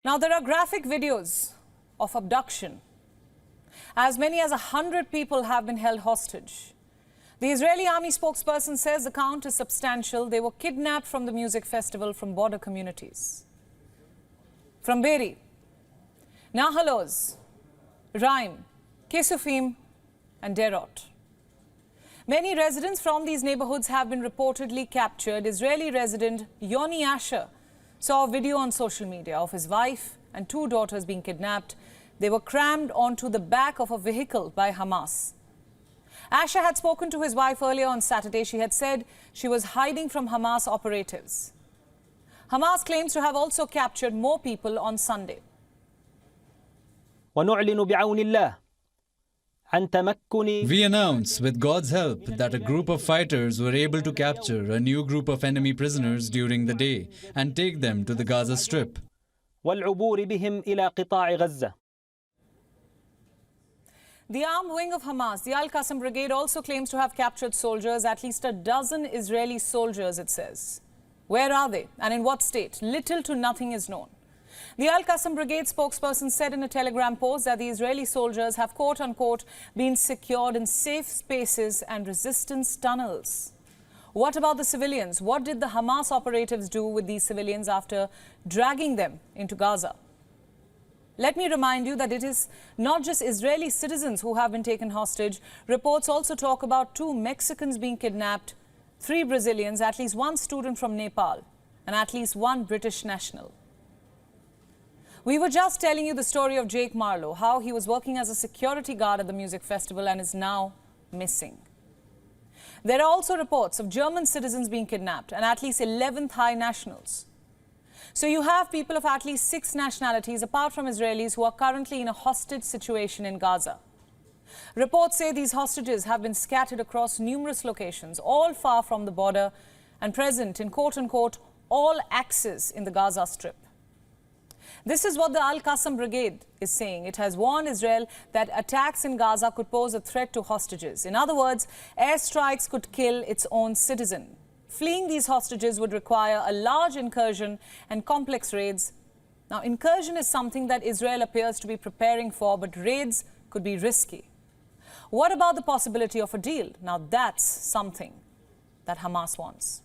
Now, there are graphic videos of abduction. As many as 100 people have been held hostage. The Israeli army spokesperson says the count is substantial. They were kidnapped from the music festival from border communities. From Be'eri, Nahaloz, Raim, Kesufim and Derot. Many residents from these neighborhoods have been reportedly captured. Israeli resident Yoni Asher saw a video on social media of his wife and 2 daughters being kidnapped. They were crammed onto the back of a vehicle by Hamas. Asher had spoken to his wife earlier on Saturday. She had said she was hiding from Hamas operatives. Hamas claims to have also captured more people on Sunday. We announce, with God's help, that a group of fighters were able to capture a new group of enemy prisoners during the day and take them to the Gaza Strip. The armed wing of Hamas, the Al-Qassam Brigade, also claims to have captured soldiers, at least a dozen Israeli soldiers, it says. Where are they and in what state? Little to nothing is known. The Al-Qassam Brigade spokesperson said in a telegram post that the Israeli soldiers have quote-unquote been secured in safe spaces and resistance tunnels. What about the civilians? What did the Hamas operatives do with these civilians after dragging them into Gaza? Let me remind you that it is not just Israeli citizens who have been taken hostage. Reports also talk about 2 Mexicans being kidnapped, 3 Brazilians, at least 1 student from Nepal, and at least 1 British national. We were just telling you the story of Jake Marlowe, how he was working as a security guard at the music festival and is now missing. There are also reports of German citizens being kidnapped and at least 11 Thai nationals. So you have people of at least 6 nationalities, apart from Israelis, who are currently in a hostage situation in Gaza. Reports say these hostages have been scattered across numerous locations, all far from the border and present in quote-unquote all axes in the Gaza Strip. This is what the Al-Qassam Brigade is saying. It has warned Israel that attacks in Gaza could pose a threat to hostages. In other words, airstrikes could kill its own citizen. Fleeing these hostages would require a large incursion and complex raids. Now, incursion is something that Israel appears to be preparing for, but raids could be risky. What about the possibility of a deal? Now, that's something that Hamas wants.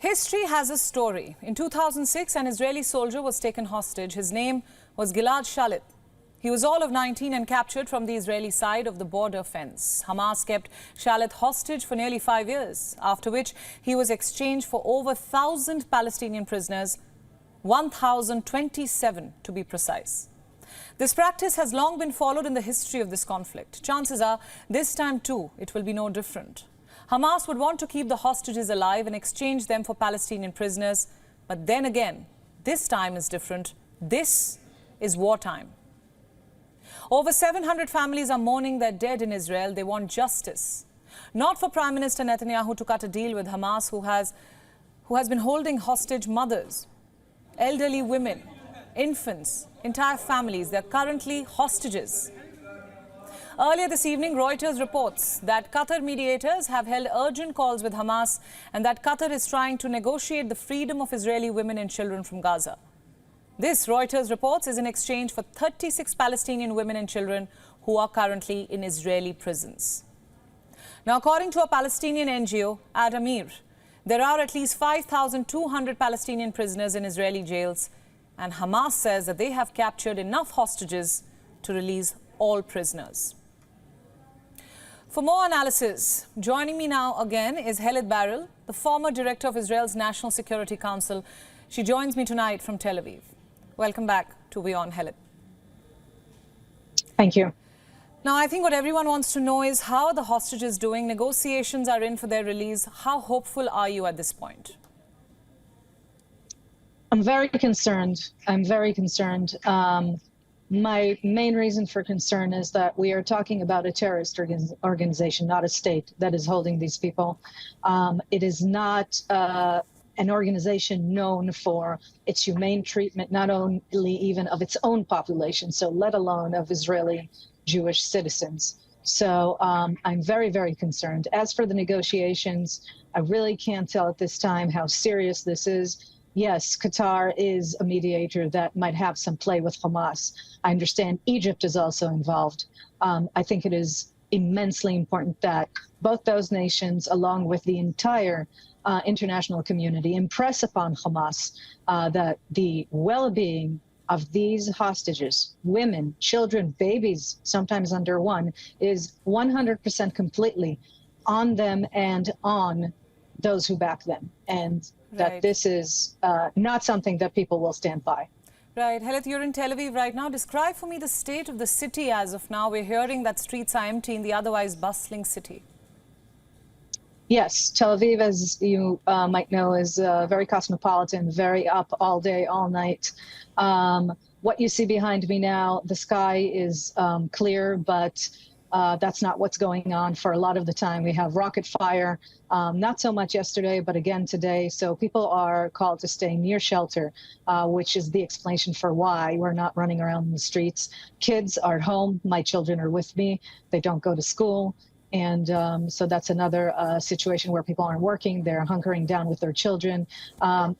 History has a story. In 2006, an Israeli soldier was taken hostage. His name was Gilad Shalit. He was all of 19 and captured from the Israeli side of the border fence. Hamas kept Shalit hostage for nearly 5 years, after which he was exchanged for over 1,000 Palestinian prisoners, 1,027 to be precise. This practice has long been followed in the history of this conflict. Chances are, this time too, it will be no different. Hamas would want to keep the hostages alive and exchange them for Palestinian prisoners. But then again, this time is different. This is wartime. Over 700 families are mourning their dead in Israel. They want justice. Not for Prime Minister Netanyahu to cut a deal with Hamas, who has been holding hostage mothers, elderly women, infants, entire families. They're currently hostages. Earlier this evening, Reuters reports that Qatar mediators have held urgent calls with Hamas and that Qatar is trying to negotiate the freedom of Israeli women and children from Gaza. This, Reuters reports, is in exchange for 36 Palestinian women and children who are currently in Israeli prisons. Now, according to a Palestinian NGO, Adamir, there are at least 5,200 Palestinian prisoners in Israeli jails, and Hamas says that they have captured enough hostages to release all prisoners. For more analysis, joining me now again is Helen Barel, the former director of Israel's National Security Council. She joins me tonight from Tel Aviv. Welcome back to WION, Helen. Thank you. Now, I think what everyone wants to know is how are the hostages doing? Negotiations are in for their release. How hopeful are you at this point? I'm very concerned. My main reason for concern is that we are talking about a terrorist organization, not a state, that is holding these people. It is not an organization known for its humane treatment, not only even of its own population, so let alone of Israeli Jewish citizens. So I'm very, very concerned. As for the negotiations, I really can't tell at this time how serious this is. Yes, Qatar is a mediator that might have some play with Hamas. I understand Egypt is also involved. I think it is immensely important that both those nations, along with the entire international community, impress upon Hamas that the well-being of these hostages, women, children, babies, sometimes under one, is 100% completely on them and on those who back them. And that this is not something that people will stand by. Right. Helen, you're in Tel Aviv right now. Describe for me the state of the city as of now. We're hearing that streets are empty in the otherwise bustling city. Yes, Tel Aviv, as you might know, is very cosmopolitan, very up all day, all night. What you see behind me now, the sky is clear, but that's not what's going on for a lot of the time. We have rocket fire, not so much yesterday, but again today. So people are called to stay near shelter, which is the explanation for why we're not running around in the streets. Kids are at home. My children are with me. They don't go to school. And so that's another situation where people aren't working. They're hunkering down with their children.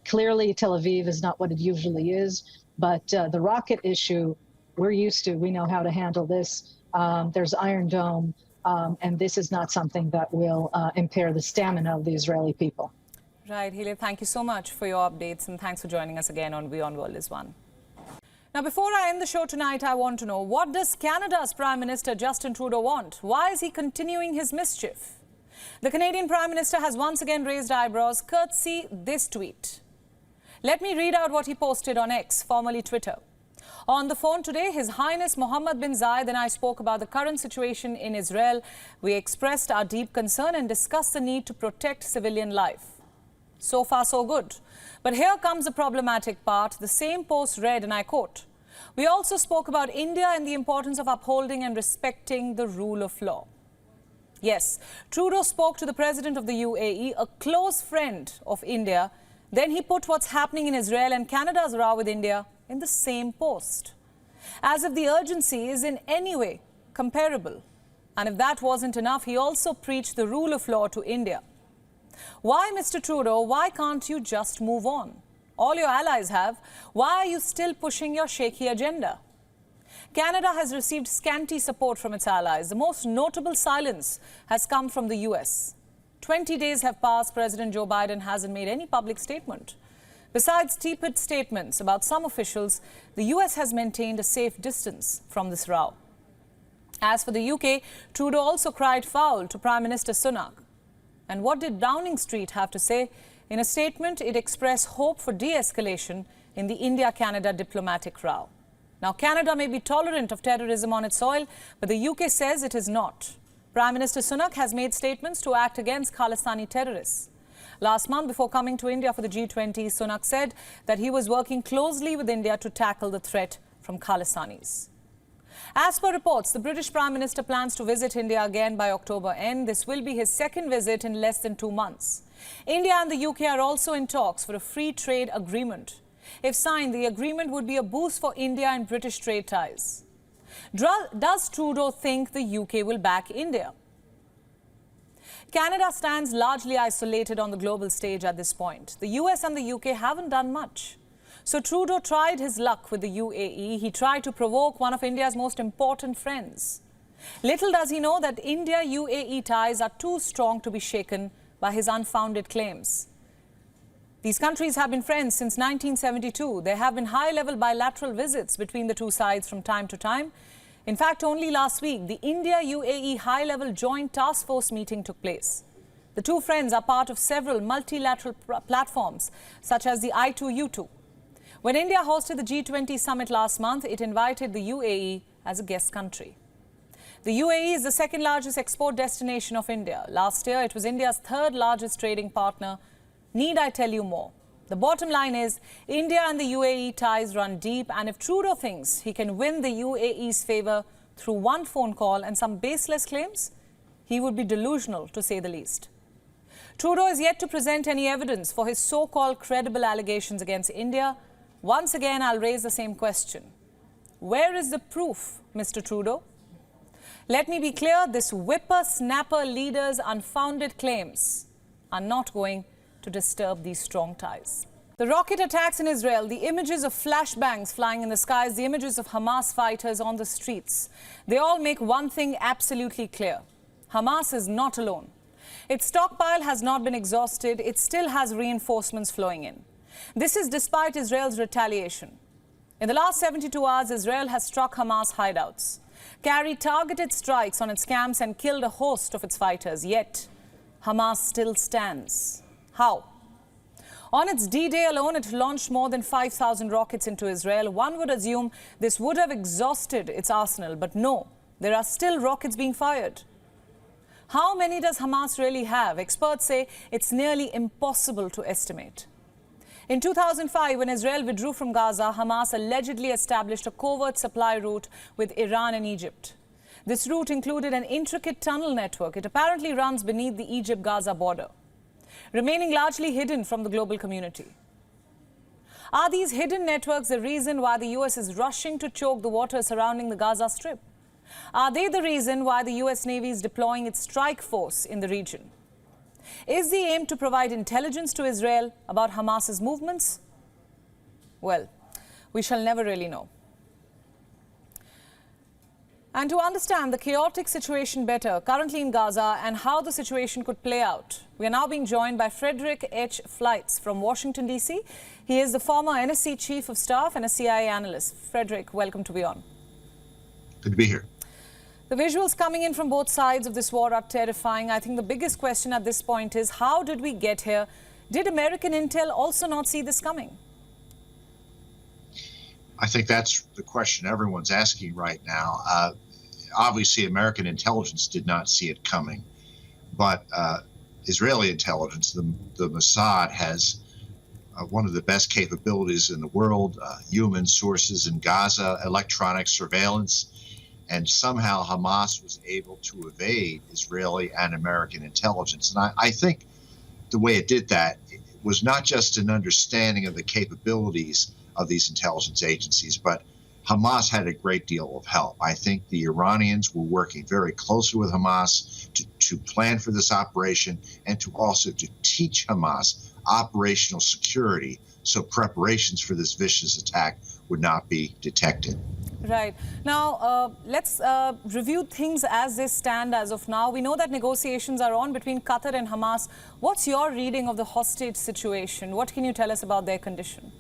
Clearly, Tel Aviv is not what it usually is. But the rocket issue, we're used to. We know how to handle this. There's Iron Dome. And this is not something that will impair the stamina of the Israeli people. Right, Helen, thank you so much for your updates. And thanks for joining us again on WION World is One. Now, before I end the show tonight, I want to know, what does Canada's Prime Minister Justin Trudeau want? Why is he continuing his mischief? The Canadian Prime Minister has once again raised eyebrows, courtesy this tweet. Let me read out what he posted on X, formerly Twitter. On the phone today, His Highness Mohammed bin Zayed and I spoke about the current situation in Israel. We expressed our deep concern and discussed the need to protect civilian life. So far, so good. But here comes the problematic part. The same post read, and I quote, "We also spoke about India and the importance of upholding and respecting the rule of law." Yes, Trudeau spoke to the President of the UAE, a close friend of India. Then he put what's happening in Israel and Canada's row with India in the same post, as if the urgency is in any way comparable. And if that wasn't enough, he also preached the rule of law to India. Why, Mr. Trudeau, why can't you just move on? All your allies have. Why are you still pushing your shaky agenda? Canada has received scanty support from its allies. The most notable silence has come from the US. 20 days have passed. President Joe Biden hasn't made any public statement. Besides tepid statements about some officials, the US has maintained a safe distance from this row. As for the UK, Trudeau also cried foul to Prime Minister Sunak. And what did Downing Street have to say? In a statement, it expressed hope for de-escalation in the India-Canada diplomatic row. Now, Canada may be tolerant of terrorism on its soil, but the UK says it is not. Prime Minister Sunak has made statements to act against Khalistani terrorists. Last month, before coming to India for the G20, Sunak said that he was working closely with India to tackle the threat from Khalistanis. As per reports, the British Prime Minister plans to visit India again by October end. This will be his second visit in less than 2 months. India and the UK are also in talks for a free trade agreement. If signed, the agreement would be a boost for India and British trade ties. Does Trudeau think the UK will back India? Canada stands largely isolated on the global stage at this point. The US and the UK haven't done much. So Trudeau tried his luck with the UAE. He tried to provoke one of India's most important friends. Little does he know that India-UAE ties are too strong to be shaken by his unfounded claims. These countries have been friends since 1972. There have been high-level bilateral visits between the two sides from time to time. In fact, only last week, the India-UAE high-level joint task force meeting took place. The two friends are part of several multilateral platforms, such as the I2U2. When India hosted the G20 summit last month, it invited the UAE as a guest country. The UAE is the second largest export destination of India. Last year, it was India's third largest trading partner. Need I tell you more? The bottom line is, India and the UAE ties run deep, and if Trudeau thinks he can win the UAE's favor through one phone call and some baseless claims, he would be delusional, to say the least. Trudeau is yet to present any evidence for his so-called credible allegations against India. Once again, I'll raise the same question. Where is the proof, Mr. Trudeau? Let me be clear, this whipper-snapper leader's unfounded claims are not going to disturb these strong ties. The rocket attacks in Israel, the images of flashbangs flying in the skies, the images of Hamas fighters on the streets, they all make one thing absolutely clear. Hamas is not alone. Its stockpile has not been exhausted. It still has reinforcements flowing in. This is despite Israel's retaliation. In the last 72 hours, Israel has struck Hamas hideouts, carried targeted strikes on its camps and killed a host of its fighters. Yet, Hamas still stands. How? On its D-Day alone, it launched more than 5,000 rockets into Israel. One would assume this would have exhausted its arsenal, but no, there are still rockets being fired. How many does Hamas really have? Experts say it's nearly impossible to estimate. In 2005, when Israel withdrew from Gaza, Hamas allegedly established a covert supply route with Iran and Egypt. This route included an intricate tunnel network. It apparently runs beneath the Egypt-Gaza border, remaining largely hidden from the global community. Are these hidden networks the reason why the US is rushing to choke the water surrounding the Gaza Strip? Are they the reason why the US Navy is deploying its strike force in the region? Is the aim to provide intelligence to Israel about Hamas's movements? Well, we shall never really know. And to understand the chaotic situation better currently in Gaza and how the situation could play out, we are now being joined by Frederick H. Fleitz from Washington, D.C. He is the former NSC Chief of Staff and a CIA analyst. Frederick, welcome to WION. Good to be here. The visuals coming in from both sides of this war are terrifying. I think the biggest question at this point is, how did we get here? Did American intel also not see this coming? I think that's the question everyone's asking right now. Obviously, American intelligence did not see it coming, but Israeli intelligence, the Mossad, has one of the best capabilities in the world, human sources in Gaza, electronic surveillance, and somehow Hamas was able to evade Israeli and American intelligence. And I think the way it did that was not just an understanding of the capabilities of these intelligence agencies, but Hamas had a great deal of help. I think the Iranians were working very closely with Hamas to plan for this operation and to also to teach Hamas operational security so preparations for this vicious attack would not be detected. Right. Now, let's review things as they stand as of now. We know that negotiations are on between Qatar and Hamas. What's your reading of the hostage situation? What can you tell us about their condition?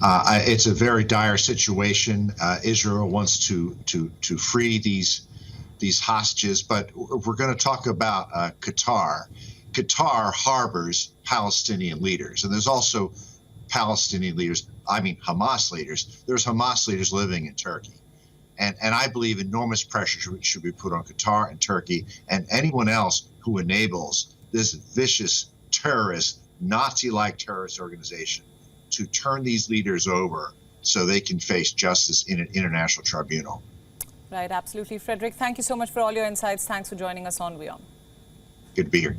It's a very dire situation. Israel wants to free these hostages, but if we're going to talk about Qatar, Qatar harbors Palestinian leaders, and there's also Palestinian leaders, Hamas leaders. There's Hamas leaders living in Turkey. And I believe enormous pressure should be put on Qatar and Turkey and anyone else who enables this vicious terrorist, Nazi-like terrorist organization to turn these leaders over so they can face justice in an international tribunal. Right, absolutely. Frederick, thank you so much for all your insights. Thanks for joining us on WION. Good to be here.